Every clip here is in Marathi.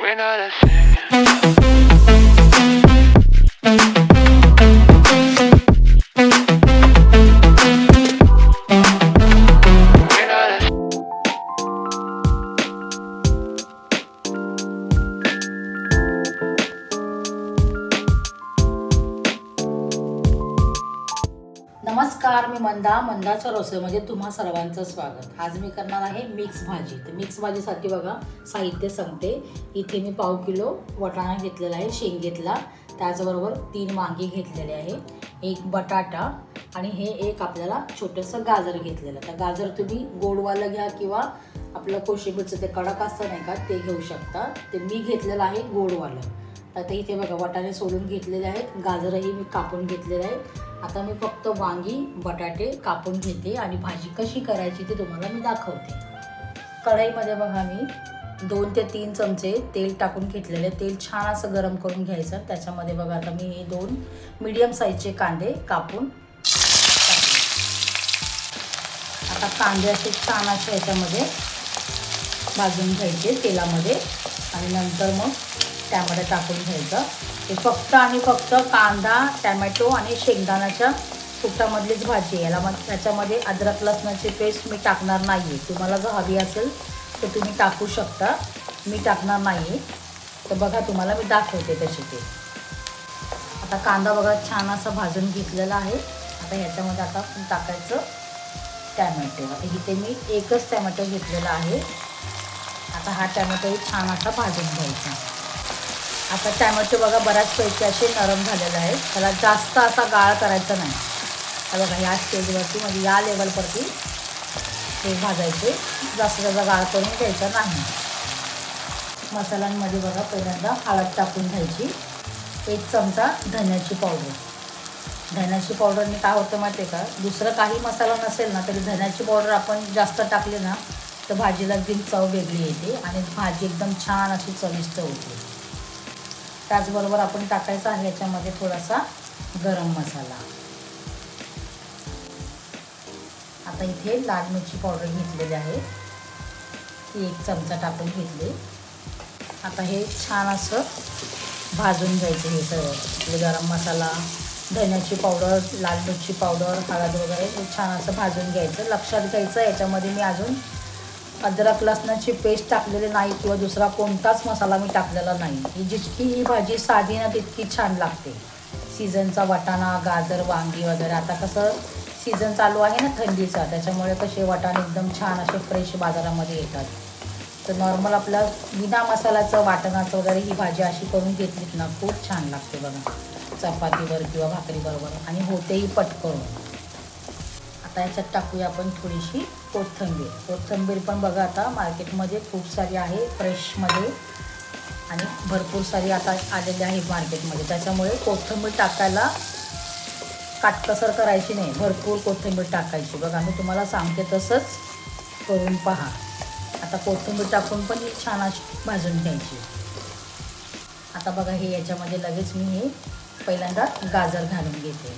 We're not a thing. नमस्कार, मी मंदाच्या रसोईमध्ये तुम्हा सर्वांचं स्वागत। आज मी करणार आहे मिक्स भाजी। तर मिक्स भाजीसाठी बघा साहित्य सांगते। इथे मी पाव किलो वाटाणा घेतलेला आहे शेंगेतला, त्याचबरोबर 3 वांगी घेतलेले आहे, 1 बटाटा आणि हे एक आपल्याला छोटंसं गाजर घेतलेलं। तर गाजर तुम्ही गोडवालं घ्या किंवा आपलं कोशिंबीरचं ते कडक असतं नाही का ते घेऊ शकता। ते मी घेतलेलं आहे गोडवालं। आता इथे बघा वाटाणे सोलून घेतलेले आहेत, गाजरही मी कापून घेतलेले आहेत। आता मी फक्त वांगी बटाटे कापून घेते आणि भाजी कशी करायची ते तुम्हाला मी दाखवते। कढईमध्ये बघा मी 2 ते 3 चमचे तेल टाकून घेतलेले। तेल छान असं गरम करून घ्यायचं। त्याच्यामध्ये बघा आता मी हे 2 मीडियम साईजचे कांदे कापून टाकले। आता कांदे असे छान असे याच्यामध्ये भाजून घ्यायचे तेलामध्ये आणि नंतर मग त्यामध्ये टाकून घ्यायचं। हे फक्त आणि फक्त कांदा टोमॅटो आणि शेंगदाण्याच्या कुटामधलीच भाजी आहे। याला मग त्याच्यामध्ये अद्रक लसणाची पेस्ट मी टाकणार नाही आहे। तुम्हाला जर हवी असेल तर तुम्ही टाकू शकता, मी टाकणार नाही आहे। तर बघा तुम्हाला मी दाखवते कशी ते। आता कांदा बघा छान असा भाजून घेतलेला आहे। आता ह्याच्यामध्ये आता आपण टाकायचं टोमॅटो। आता इथे मी एकच टोमॅटो घेतलेला आहे। आता हा टोमॅटोही छान असा भाजून घ्यायचा। आता टोमॅटो बघा बऱ्याचपैकी असे नरम झालेले आहेत, त्याला जास्त असा गाळ करायचा नाही। आता बघा या स्टेजवरती म्हणजे या लेवलवरती हे भाजायचे, जास्त त्याचा गाळ करून घ्यायचा नाही। मसाल्यांमध्ये बघा पहिल्यांदा हळद टाकून घ्यायची, 1 चमचा धन्याची पावडर। धन्याची पावडरने काय होतं माहिती आहे का, दुसरं काही मसाला नसेल ना तरी धन्याची पावडर आपण जास्त टाकली ना तर भाजीला एकदम चव वेगळी येते आणि भाजी एकदम छान अशी चविष्ट होते। त्याचबरोबर आपण टाकायचा आहे याच्यामध्ये थोडासा गरम मसाला। आता इथे लाल मिरची पावडर घेतलेली आहे, ती 1 चमचा टाकून घेतली। आता हे छान असं भाजून घ्यायचं। हे सगळं गरम मसाला, धन्याची पावडर, लाल मिरची पावडर, हळद वगैरे हे छान असं भाजून घ्यायचं। लक्षात घ्यायचं याच्यामध्ये मी अजून अद्रक लसणाची पेस्ट टाकलेली नाही किंवा दुसरा कोणताच मसाला मी टाकलेला नाही। जितकी ही भाजी साधी ना तितकी छान लागते। सीझनचा वाटाणा, गाजर, वांगी वगैरे, आता कसं सीझन चालू आहे ना थंडीचा, त्याच्यामुळे कसे वाटाणे एकदम छान असे फ्रेश बाजारामध्ये येतात। तर नॉर्मल आपलं बिना मसाल्याचं वाटणाचं वगैरे ही भाजी अशी करून घेतलीत ना खूप छान लागते बघा, चपातीवर किंवा भाकरीबरोबर आणि होतेही पटकन। आता याच्यात टाकूया आपण थोडीशी कोथिंबीर। कोथिंबीर पण बघा आता मार्केटमध्ये खूप सारी आहे फ्रेशमध्ये आणि भरपूर सारी आता आलेली आहे मार्केटमध्ये, त्याच्यामुळे कोथिंबीर टाकायला काटकसर करायची नाही, भरपूर कोथिंबीर टाकायची। बघा मी तुम्हाला सांगते तसंच करून पहा। आता कोथिंबीर टाकून पण ही छान अशी भाजून घ्यायची। आता बघा हे याच्यामध्ये लगेच मी हे पहिल्यांदा गाजर घालून घेते।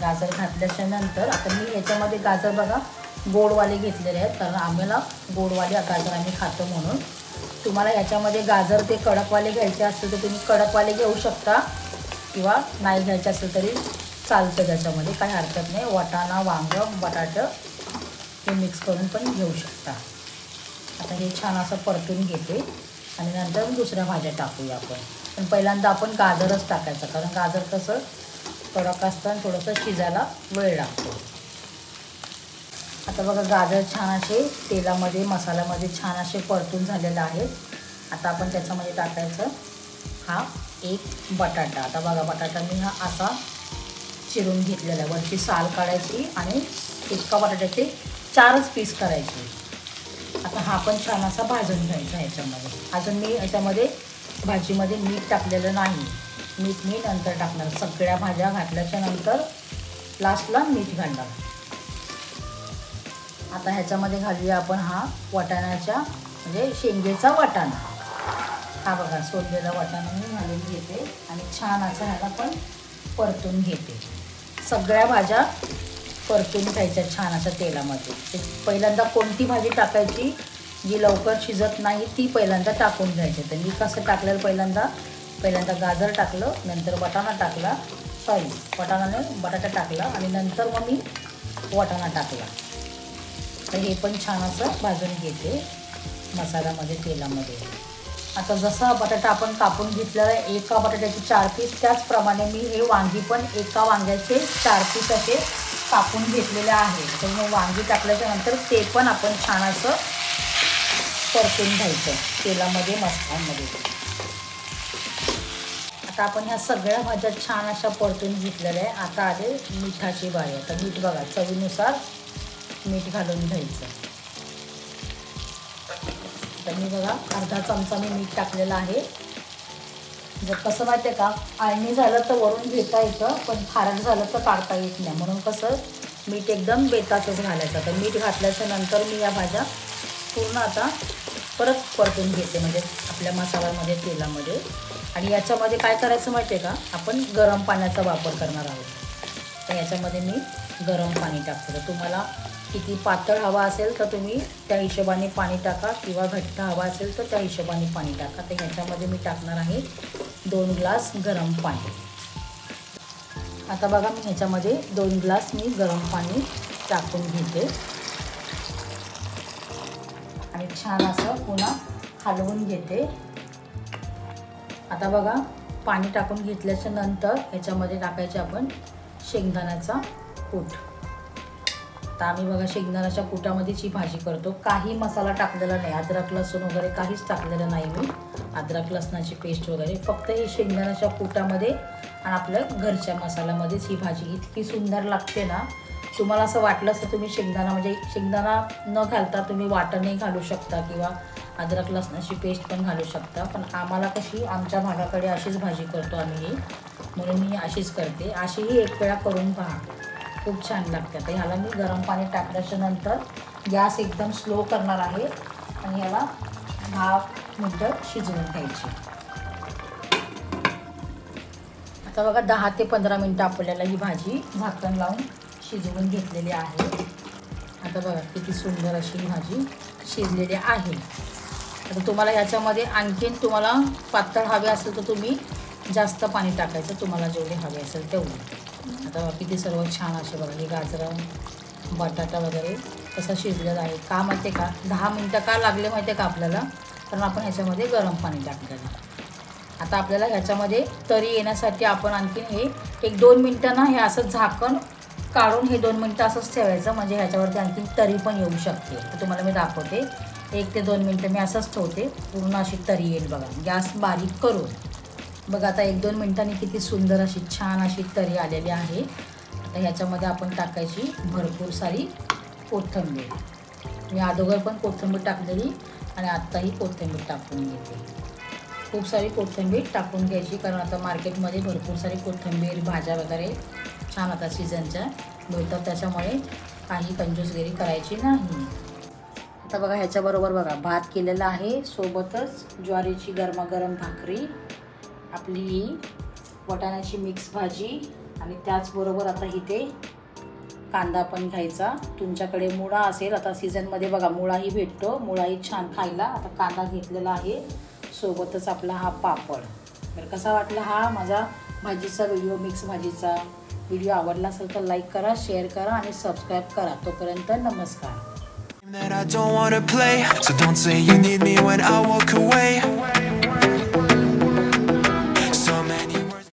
गाजर घातल्याच्या नंतर आता मी ह्याच्यामध्ये गाजर बघा गोडवाले घेतलेले आहेत, कारण आम्हाला गोडवाले गाजर आम्ही खातो म्हणून। तुम्हाला ह्याच्यामध्ये गाजर ते कडकवाले घ्यायचे असतील तर तुम्ही कडकवाले घेऊ शकता किंवा नाही घ्यायचे असेल तरी चालतं, त्याच्यामध्ये काही हरकत नाही। वाटाणा, वांगं, बटाटं हे मिक्स करून पण घेऊ शकता। आता हे छान असं परतून घेते आणि नंतर दुसऱ्या भाज्या टाकूया आपण, पण पहिल्यांदा आपण गाजरच टाकायचं, कारण गाजर कसं कडक असतं आणि थोडंसं शिजायला वेळ लागतो। आता बघा गाजर छान असे तेलामध्ये मसाल्यामध्ये छान असे परतून झालेले आहेत। आता आपण त्याच्यामध्ये टाकायचं हा 1 बटाटा। आता बघा बटाटा मी हा असा चिरून घेतलेला आहे, वरची साल काढायची आणि एका बटाट्याचे 4च पीस करायचे। आता हा पण छान असा भाजून घ्यायचा ह्याच्यामध्ये। अजून मी ह्याच्यामध्ये भाजीमध्ये मीठ टाकलेलं नाही, मीठ मी नंतर टाकणार। सगळ्या भाज्या घातल्याच्या नंतर लास्टला मीठ घालणार। आता ह्याच्यामध्ये घालूया आपण हा वाटाण्याच्या म्हणजे शेंगेचा वाटाणा। हा बघा सोललेला वाटाणा मी घालून घेते आणि छान असं ह्याला पण परतून घेते। सगळ्या भाज्या परतून घ्यायच्या छान अशा तेलामध्ये। पहिल्यांदा कोणती भाजी टाकायची जी लवकर शिजत नाही ती पहिल्यांदा टाकून घ्यायची. तर मी कसं टाकलेलं पहिल्यांदा गाजर टाकलं, नंतर वाटाणा टाकला, बटाटा टाकला आणि नंतर मग मी वाटाणा टाकला. तर हे पण छान असं भाजून घेते मसाल्यामध्ये, तेलामध्ये. आता जसा बटाटा आपण कापून घेतलेला आहे, एका बटाट्याचे 4 पीस, त्याचप्रमाणे मी हे वांगी पण एका वांग्याचे 4 पीस असे कापून घेतलेले आहे. तर मग वांगी टाकल्याच्या नंतर ते पण आपण छान असं परतून घ्यायचं तेलामध्ये, मसाल्यामध्ये. आता आपण ह्या सगळ्या भाज्या छान अशा परतून घेतलेल्या आहे. आता आले मिठाची बारी. आता मीठ बघा, चवीनुसार मीठ घालून घ्यायचं. तर मी बघा अर्धा चमचा मी मीठ टाकलेलं आहे. जर कसं माहिती आहे का, आळणी झालं तर वरून घेता येतं, पण खारट झालं तर काढता येत नाही. म्हणून कसं मीठ एकदम बेताचंच घालायचं. तर मीठ घातल्याच्या नंतर मी या भाज्या पूर्ण आता परत परतून घेते, म्हणजे आपल्या मसाल्यामध्ये, तेलामध्ये. आणि याच्यामध्ये काय करायचं माहिती आहे का, आपण गरम पाण्याचा वापर करणार आहोत. तर याच्यामध्ये मी गरम पाणी टाकते. तर तुम्हाला किती पातळ हवा असेल तर तुम्ही त्या हिशोबाने पाणी टाका, किंवा घट्ट हवा असेल तर त्या हिशोबाने पाणी टाका. तर ह्याच्यामध्ये मी टाकणार आहे 2 ग्लास गरम पाणी. आता बघा मी ह्याच्यामध्ये 2 ग्लास मी गरम पाणी टाकून घेते आणि छान असं पुन्हा हलवून घेते. आता बघा पाणी टाकून घेतल्याच्या नंतर ह्याच्यामध्ये टाकायचे आपण शेंगदाण्याचा कूट. तर आम्ही बघा शेंगदाण्याच्या कुटामध्येच ही भाजी करतो, काही मसाला टाकलेला नाही, अद्रक लसूण वगैरे काहीच टाकलेलं नाही मी, अद्रक लसणाची पेस्ट वगैरे. फक्त ही शेंगदाण्याच्या कुटामध्ये आणि आपल्या घरच्या मसाल्यामध्येच ही भाजी इतकी सुंदर लागते ना. तुम्हाला असं वाटलं असतं तुम्ही शेंगदाणा न घालता तुम्ही वाटणही घालू शकता, किंवा अद्रक लसणाची पेस्ट पण घालू शकता. पण आम्हाला कशी आमच्या भागाकडे अशीच भाजी करतो आम्ही ही, म्हणून मी अशीच करते. अशीही एक वेळा करून पहा, खूप छान लागते. आता ह्याला मी गरम पाणी टाकल्याच्या नंतर गॅस एकदम स्लो करणार आहे आणि ह्याला 10 मिनटं शिजवून घ्यायची. आता बघा 10 ते 15 मिनटं आपल्याला ही भाजी झाकण लावून शिजवून घेतलेली आहे. आता बघा किती सुंदर अशी ही भाजी शिजलेली आहे. आता तुम्हाला ह्याच्यामध्ये आणखीन तुम्हाला पातळ हवे असेल तर तुम्ही जास्त पाणी टाकायचं, तुम्हाला जेवढे हवे असेल तेवढे. आता किती सर्व छान असे बघा, हे गाजर, बटाटा वगैरे कसं शिजलेलं आहे. का माहिती आहे का, 10 मिनटं का लागले माहिती आहे का आपल्याला, कारण आपण ह्याच्यामध्ये गरम पाणी टाकलेलं. आता आपल्याला ह्याच्यामध्ये तरी येण्यासाठी आपण आणखीन हे 1-2 मिनटं ना हे असं झाकण काढून हे 2 मिनटं असंच ठेवायचं, म्हणजे ह्याच्यावरती आणखीन तरी पण येऊ शकते. तर तुम्हाला मी दाखवते, 1 ते 2 मिनटं मी असंच ठेवते, पूर्ण अशी तरी येईल बघा, गॅस बारीक करून. बघा आता 1-2 मिनटांनी किती सुंदर अशी छान अशी तरी आलेली आहे. आता ह्याच्यामध्ये आपण टाकायची भरपूर सारी कोथिंबीर. मी अगोदर पण कोथिंबीर टाकलेली आणि आत्ताही कोथिंबीर टाकून घेते. खूप सारी कोथिंबीर टाकून घ्यायची, कारण आता मार्केटमध्ये भरपूर सारी कोथिंबीर भाज्या वगैरे छान आता सीझनच्या मिळतात, त्याच्यामुळे काही कंजूसगिरी करायची नाही. आता बघा ह्याच्याबरोबर बघा भात केलेला आहे, सोबतच ज्वारीची गरमागरम भाकरी, आपली वाटाण्याची मिक्स भाजी, आणि त्याचबरोबर आता इथे कांदा पण घ्यायचा. तुमच्याकडे मुळा असेल, आता सीझनमध्ये बघा मुळाही भेटतो, मुळाही छान खायला. आता कांदा घेतलेला आहे, सोबतच आपला हा पापड. तर कसा वाटला हा माझा भाजीचा व्हिडिओ, मिक्स भाजीचा व्हिडिओ आवडला असेल तर लाईक करा, शेअर करा आणि सबस्क्राईब करा. तोपर्यंत नमस्कार. That I don't wanna play, so don't say you need me when I walk away.